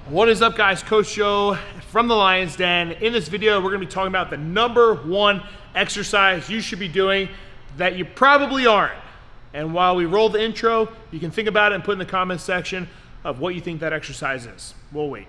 What is up, guys? Coach Joe from the Lion's Den. In this video, we're gonna be talking about the #1 exercise you should be doing that you probably aren't. And while we roll the intro, you can think about it and put in the comments section of what you think that exercise is. We'll wait.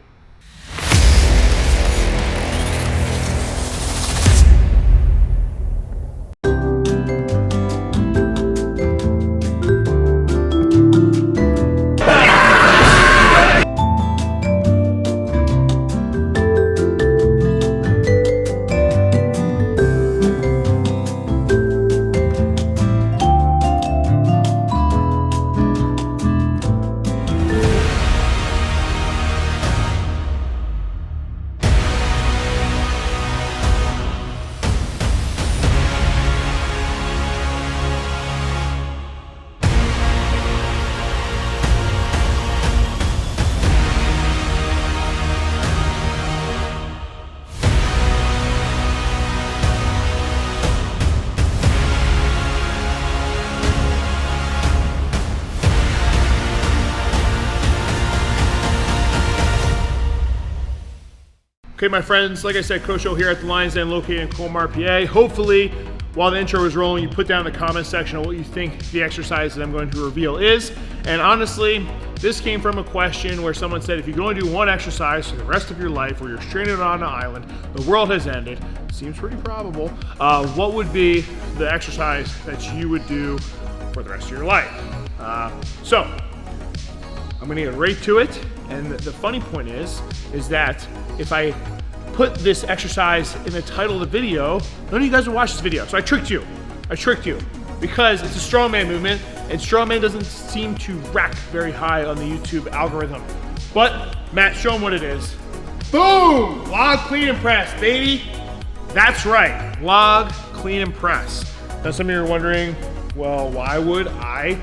Okay, my friends, like I said, Coach O here at the Lion's Den, located in Colmar, PA. Hopefully, while the intro is rolling, you put down in the comment section of what you think the exercise that I'm going to reveal is. And honestly, this came from a question where someone said, if you're going to do one exercise for the rest of your life, where you're stranded on an island, the world has ended, seems pretty probable, what would be the exercise that you would do for the rest of your life? So, I'm gonna get right to it. And the funny point is that if I put this exercise in the title of the video, none of you guys will watch this video. So I tricked you. Because it's a strongman movement, and strongman doesn't seem to rank very high on the YouTube algorithm. But Matt, show them what it is. Boom! Log, clean, and press, baby. That's right, log, clean, and press. Now some of you are wondering, well, why would I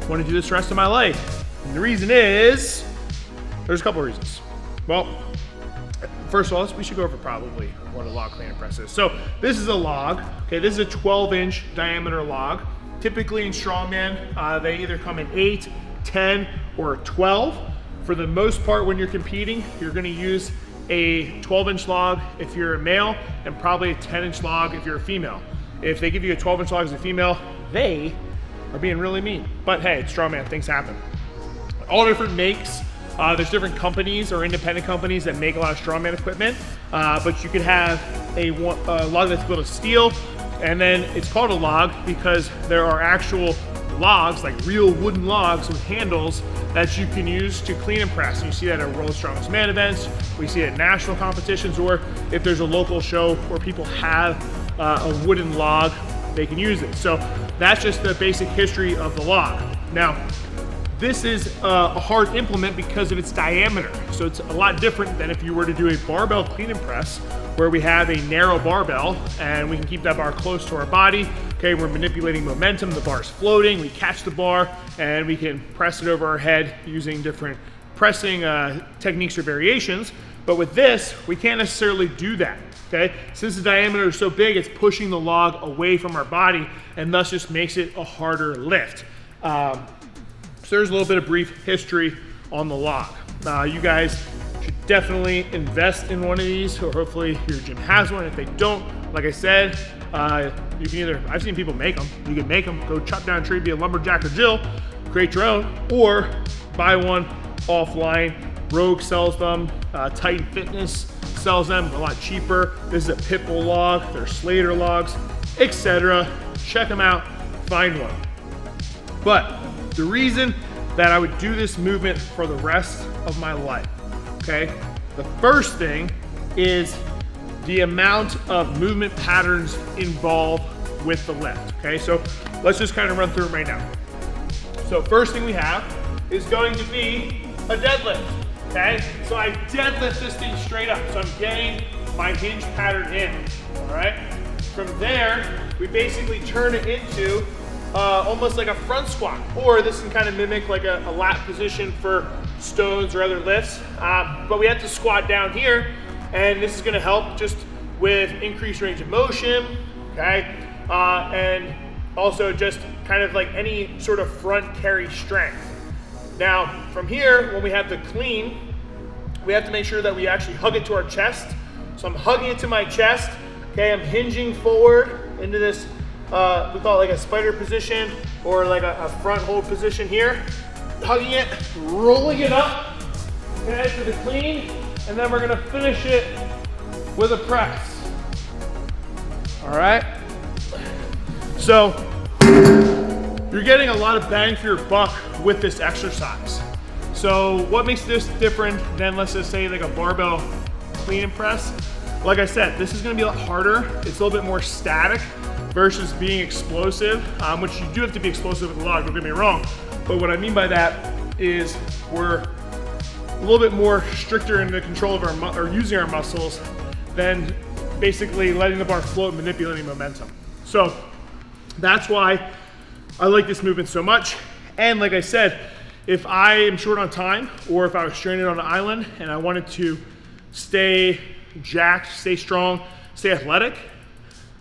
want to do this the rest of my life? And the reason is, there's a couple of reasons. Well, first of all, we should go over probably what a log, clean, and press is. So this is a log, okay? This is a 12-inch diameter log. Typically in strongman, they either come in 8, 10, or 12. For the most part, when you're competing, you're gonna use a 12-inch log if you're a male, and probably a 10-inch log if you're a female. If they give you a 12-inch log as a female, they are being really mean. But hey, it's strongman, things happen. All different makes. There's different companies or independent companies that make a lot of strongman equipment, but you could have a log that's built of steel, and then it's called a log because there are actual logs, like real wooden logs with handles that you can use to clean and press. And you see that at World's Strongest Man events, we see it at national competitions, or if there's a local show where people have a wooden log, they can use it. So that's just the basic history of the log. Now, this is a hard implement because of its diameter. So it's a lot different than if you were to do a barbell clean and press, where we have a narrow barbell and we can keep that bar close to our body. Okay, we're manipulating momentum, the bar's floating, we catch the bar and we can press it over our head using different pressing techniques or variations. But with this, we can't necessarily do that. Okay, since the diameter is so big, it's pushing the log away from our body and thus just makes it a harder lift. So there's a little bit of brief history on the log. You guys should definitely invest in one of these, or hopefully your gym has one. If they don't, like I said, you can either, I've seen people make them. You can make them, go chop down a tree, be a lumberjack or Jill, create your own, or buy one offline. Rogue sells them, Titan Fitness sells them a lot cheaper. This is a Pitbull log, they're Slater logs, etc. Check them out, find one. But the reason that I would do this movement for the rest of my life, okay? The first thing is the amount of movement patterns involved with the lift, okay? So let's just kind of run through them right now. So first thing we have is going to be a deadlift, okay? So I deadlift this thing straight up. So I'm getting my hinge pattern in, all right? From there, we basically turn it into almost like a front squat, or this can kind of mimic like a lat position for stones or other lifts. But we have to squat down here, and this is going to help just with increased range of motion, okay? And also just kind of like any sort of front carry strength. Now, from here, when we have the clean, we have to make sure that we actually hug it to our chest. So I'm hugging it to my chest. Okay, I'm hinging forward into this, we call it like a spider position or like a front hold position here. Hugging it, rolling it up, okay, to the clean, and then we're gonna finish it with a press. All right? So, you're getting a lot of bang for your buck with this exercise. So what makes this different than, let's just say, like a barbell clean and press? Like I said, this is gonna be a lot harder. It's a little bit more static versus being explosive, which you do have to be explosive with the log, don't get me wrong. But what I mean by that is we're a little bit more stricter in the control of our, or using our muscles than basically letting the bar float and manipulating momentum. So that's why I like this movement so much. And like I said, if I am short on time or if I was stranded on an island and I wanted to stay jacked, stay strong, stay athletic,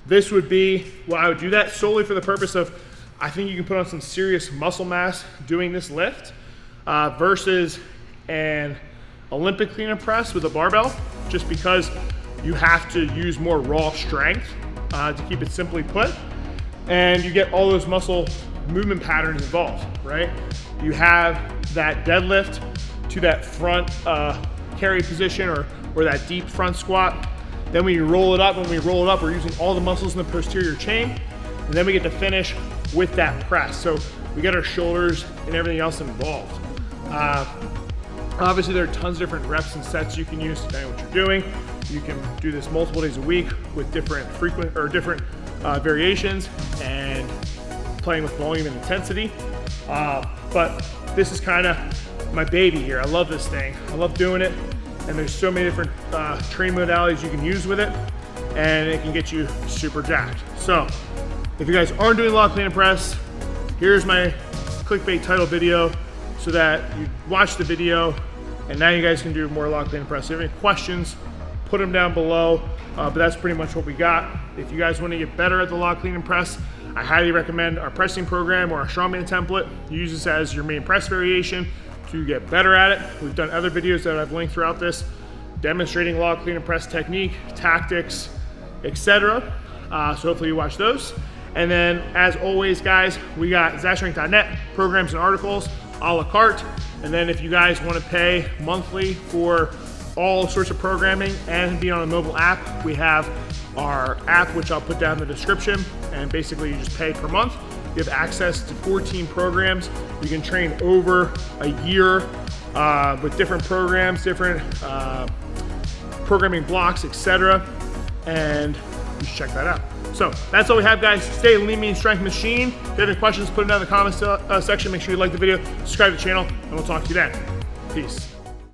this would be what I would do that solely for the purpose of, I think you can put on some serious muscle mass doing this lift versus an Olympic clean and press with a barbell, just because you have to use more raw strength to keep it simply put. And you get all those muscle movement patterns involved, right? You have that deadlift to that front carry position or that deep front squat. Then when you roll it up, we're using all the muscles in the posterior chain. And then we get to finish with that press. So we get our shoulders and everything else involved. Obviously there are tons of different reps and sets you can use depending on what you're doing. You can do this multiple days a week with different variations and playing with volume and intensity. But this is kind of my baby here. I love this thing. I love doing it. And there's so many different training modalities you can use with it, and it can get you super jacked. So if you guys aren't doing log clean and press, here's my clickbait title video so that you watch the video and now you guys can do more log clean and press. If you have any questions, put them down below, but that's pretty much what we got. If you guys want to get better at the log clean and press, I highly recommend our pressing program or our strongman template. Use this as your main press variation to get better at it. We've done other videos that I've linked throughout this demonstrating log clean and press technique, tactics, etc. So hopefully you watch those. And then as always guys, we got Szatstrength.net, programs and articles a la carte. And then if you guys want to pay monthly for all sorts of programming and be on a mobile app, we have our app, which I'll put down in the description. And basically you just pay per month. You have access to 14 programs. You can train over a year with different programs, different programming blocks, etc. And you should check that out. So that's all we have, guys. Stay lean, mean, strength machine. If you have any questions, put them down in the comments section. Make sure you like the video, subscribe to the channel, and we'll talk to you then. Peace.